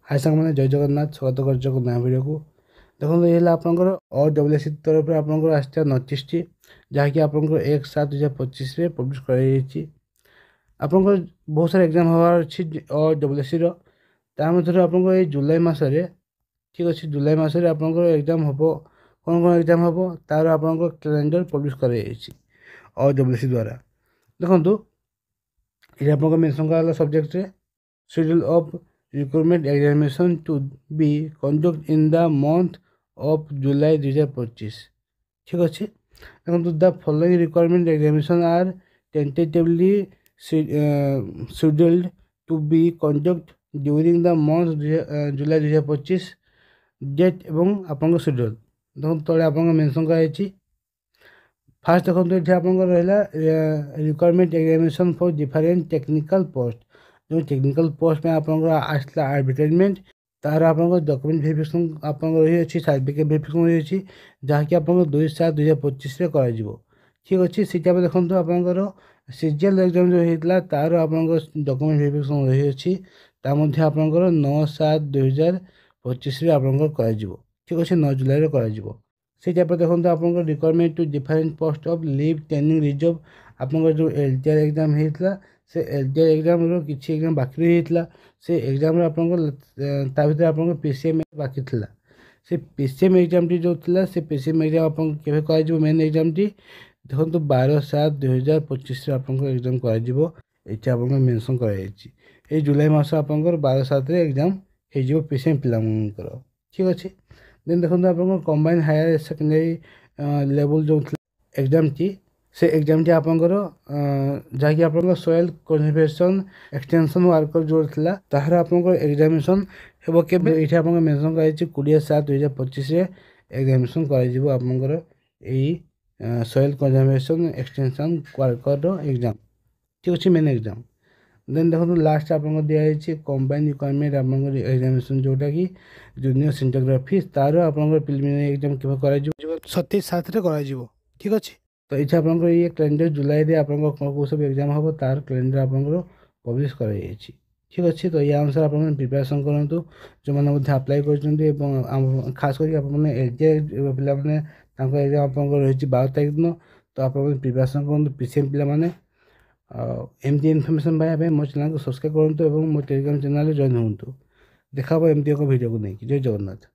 हाय साथी जय जगन्नाथ स्वागत कर नया वीडियो को देखो ये आपंकर OWC तरफ आपंकर आसता नोटिस टी जहाँकि आपंकर 1/7/2025 पब्लिश कर बहुत सारा एग्जाम हमार अच्छी OWC मध्य आपंकर ये जुलाई मसरे ठीक अच्छे जुलाई मसरे आपंकर एग्जाम हम कौन कौन एग्जाम हम तार आपंकर कैलेंडर पब्लिश कर OWC द्वारा देखो ये आप मेंशन कर subject schedule of recruitment examination to be conduct in the month of July 2025 ठीक अच्छे देखो the following requirement examination are tentatively scheduled to be conduct during the month July 2025 date एवं आपन शेड्यूल देखो तले आप मेंशन कर फास्ट देखो ये आप requirement examination for different technical post जो टेक्निकल पोस्ट में आप आसला एडवर्टाइजमेंट तार आप डॉक्यूमेंट वेरिफिकेशन आप रही सर्टिफिकेट वेरिफिकेशन रही जहाँकि आप 2/7/2025 ठीक अच्छे सीटा देखो आपंकर सीजीएल एग्जाम जो होता तार आप डॉक्यूमेंट वेरिफिकेशन रही आपंकर 9/7/2025 आपंकर ठीक अच्छे 9 जुलाई से टाइप देखो आप requirement to different post of leave training reserve आप जो LTR एग्जाम होता से LTR एग्जाम किसी एग्जाम बाकी रही से एग्जाम आप आप PCM बाकी था से PCM एग्जाम टी जो थी से PCM एग्जाम आप मेन एग्जाम टी देखो 12/7/2025 आप एग्जाम कर मेंशन कर जुलाई मास आप 12/7 एग्जाम हो PCM पिलांकर ठीक अच्छे देन देखो आप कंबाइन हायर सेकेंडरी लेवल जो एग्जाम टी से एग्जाम टी आपंकर जहाँकि आप सॉइल कंजर्वेशन एक्सटेंशन वर्कर जो था तार आपंकर एग्जामिनेशन हम के ये आप मेंशन कर 20/7/2025 एग्जामिनेशन कर soil conservation extension worker exam ठीक अच्छे मेन एग्जाम देन देखो लास्ट आप दिखाई कंबाइन रिक्वायरमेंट आप एग्जामिनेशन जोटा कि जूनियर सिनेटोग्राफी तार आप प्रिलिमिनारी एग्जाम केवे 27/7 ठीक अच्छे तो ये आप ये कैलेंडर जुलाई आप सब एग्जाम हम तार कैलेंडर आप पब्लिश कर ठीक अच्छे तो या अनुसार आप प्रिपेरेसन करूँ जो मैंने अप्लाई कर खास करके LTR पे एग्जाम आप रही 12 तारीख दिन तो आप प्रिपेरेसन करूँ PCM पे एमती इनफर्मेशन पाइबा मो चैनल को सब्सक्राइब करूँ और मो टेलीग्राम चैनल जॉइन हूँ देखा एमती एक वीडियो को नहीं जय जगन्नाथ।